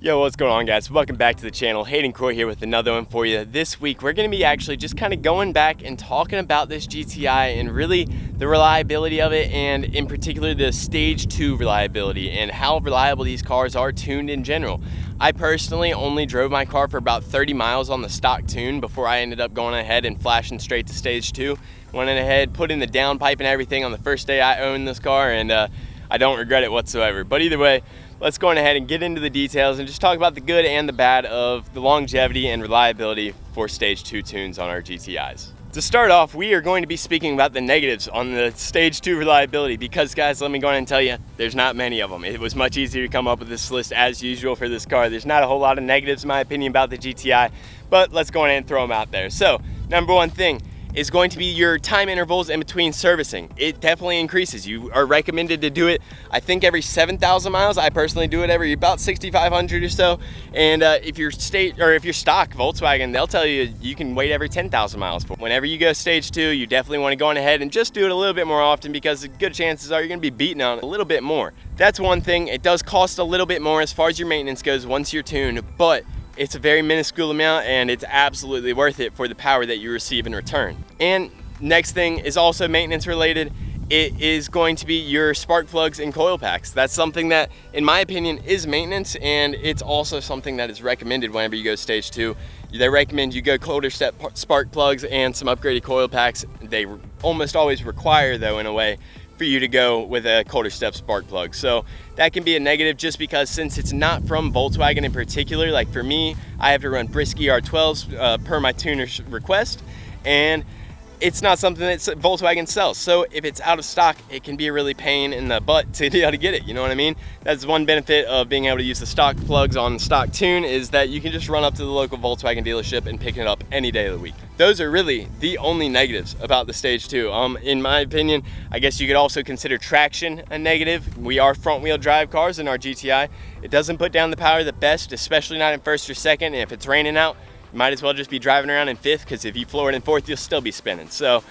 Yo, what's going on, guys? Welcome back to the channel. Hayden Croy here with another one for you. This week we're going to be actually just kind of going back and talking about this GTI and really the reliability of it, and in particular the stage 2 reliability and how reliable these cars are tuned in general. I personally only drove my car for about 30 miles on the stock tune before I ended up going ahead and flashing straight to stage 2. Went ahead, put in the downpipe and everything on the first day I owned this car, and I don't regret it whatsoever. But either way, let's go ahead and get into the details and just talk about the good and the bad of the longevity and reliability for stage 2 tunes on our GTIs. To start off, we are going to be speaking about the negatives on the stage 2 reliability because, guys, let me go ahead and tell you, there's not many of them. It was much easier to come up with this list as usual for this car. There's not a whole lot of negatives in my opinion about the GTI, but let's go ahead and throw them out there. So, number one thing is going to be your time intervals in between servicing. It definitely increases. You are recommended to do it, I think, every 7,000 miles. I personally do it every about 6,500 or so. And if you're stock Volkswagen, they'll tell you you can wait every 10,000 miles. Whenever you go stage 2, you definitely want to go on ahead and just do it a little bit more often because the good chances are you're going to be beating on it a little bit more. That's one thing. It does cost a little bit more as far as your maintenance goes once you're tuned, but it's a very minuscule amount and it's absolutely worth it for the power that you receive in return. And next thing is also maintenance related. It is going to be your spark plugs and coil packs. That's something that, in my opinion, is maintenance, and it's also something that is recommended whenever you go stage 2. They recommend you go colder step spark plugs and some upgraded coil packs. They almost always require, though, in a way, for you to go with a colder step spark plug. So that can be a negative just because since it's not from Volkswagen in particular, like for me, I have to run Brisky R12s per my tuner's request, and it's not something that Volkswagen sells. So if it's out of stock, it can be a really pain in the butt to be able to get it, you know what I mean? That's one benefit of being able to use the stock plugs on the stock tune, is that you can just run up to the local Volkswagen dealership and pick it up any day of the week. Those are really the only negatives about the stage 2. In my opinion, I guess you could also consider traction a negative. We are front wheel drive cars in our GTI. It doesn't put down the power the best, especially not in first or second. And if it's raining out, you might as well just be driving around in fifth, because if you floor it in fourth, you'll still be spinning. So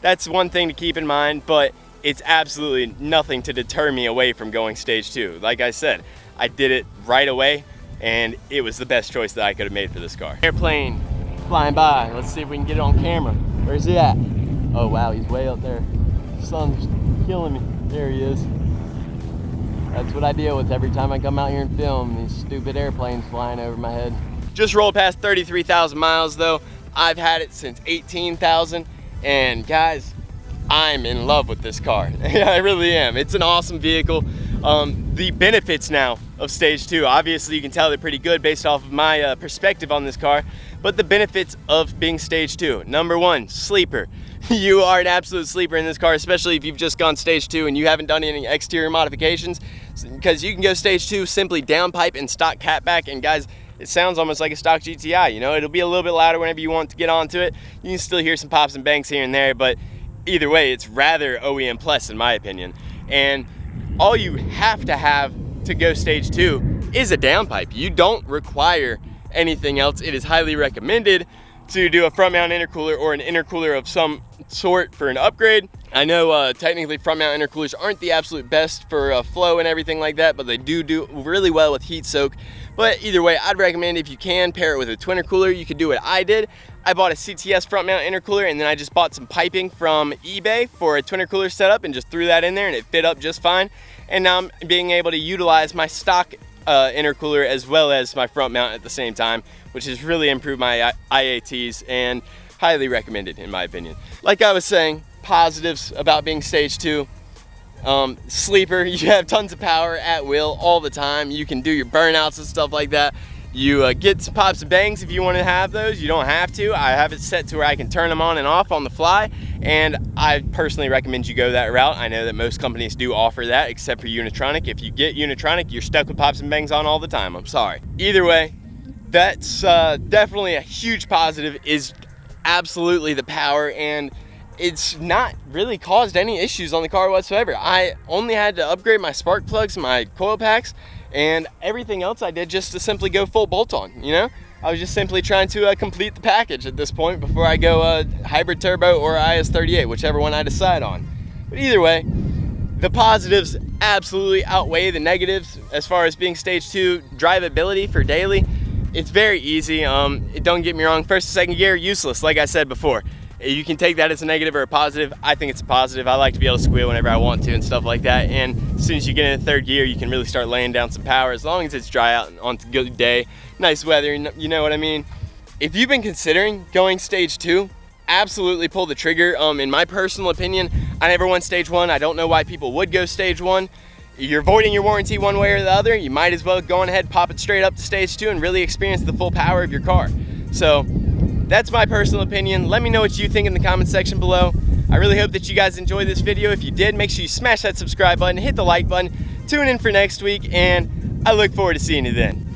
that's one thing to keep in mind, but it's absolutely nothing to deter me away from going stage 2. Like I said, I did it right away, and it was the best choice that I could have made for this car. Airplane flying by. Let's see if we can get it on camera. Where's he at? Oh wow, he's way up there. The sun's killing me. There he is. That's what I deal with every time I come out here and film, these stupid airplanes flying over my head. Just rolled past 33,000 miles though. I've had it since 18,000, and guys, I'm in love with this car. I really am. It's an awesome vehicle. The benefits now of stage 2, obviously you can tell they're pretty good based off of my perspective on this car, but the benefits of being stage 2. Number one, sleeper. You are an absolute sleeper in this car, especially if you've just gone stage 2 and you haven't done any exterior modifications, because you can go stage 2 simply downpipe and stock catback, and guys, it sounds almost like a stock GTI, you know? It'll be a little bit louder whenever you want to get onto it. You can still hear some pops and bangs here and there, but either way, it's rather OEM plus in my opinion. And all you have to go stage 2 is a downpipe. You don't require anything else. It is highly recommended to do a front mount intercooler or an intercooler of some sort for an upgrade. I know technically front mount intercoolers aren't the absolute best for flow and everything like that, but they do really well with heat soak. But either way, I'd recommend, if you can, pair it with a twin intercooler. You could do what I did. I bought a CTS front mount intercooler, and then I just bought some piping from eBay for a twin intercooler setup and just threw that in there, and it fit up just fine. And now I'm being able to utilize my stock intercooler as well as my front mount at the same time, which has really improved my IATs, and highly recommended in my opinion. Like I was saying, positives about being stage 2. Sleeper, you have tons of power at will all the time. You can do your burnouts and stuff like that. You get some pops and bangs if you want to have those. You don't have to. I have it set to where I can turn them on and off on the fly, and I personally recommend you go that route. I know that most companies do offer that, except for Unitronic. If you get Unitronic, you're stuck with pops and bangs on all the time. I'm sorry. Either way, that's definitely a huge positive, is absolutely the power, and it's not really caused any issues on the car whatsoever. I only had to upgrade my spark plugs, my coil packs, and everything else I did just to simply go full bolt on, you know? I was just simply trying to complete the package at this point before I go hybrid turbo or IS38, whichever one I decide on. But either way, The positives absolutely outweigh the negatives as far as being stage 2 drivability for daily. It's very easy. Don't get me wrong, first and second gear, useless, like I said before. You can take that as a negative or a positive. I think it's a positive. I like to be able to squeal whenever I want to and stuff like that. And as soon as you get into third gear, you can really start laying down some power as long as it's dry out on a good day, nice weather, you know what I mean? If you've been considering going stage 2, absolutely pull the trigger. In my personal opinion, I never went stage 1. I don't know why people would go stage 1. You're voiding your warranty one way or the other. You might as well go on ahead, pop it straight up to stage 2 and really experience the full power of your car. So that's my personal opinion. Let me know what you think in the comment section below. I really hope that you guys enjoyed this video. If you did, make sure you smash that subscribe button, hit the like button, tune in for next week, and I look forward to seeing you then.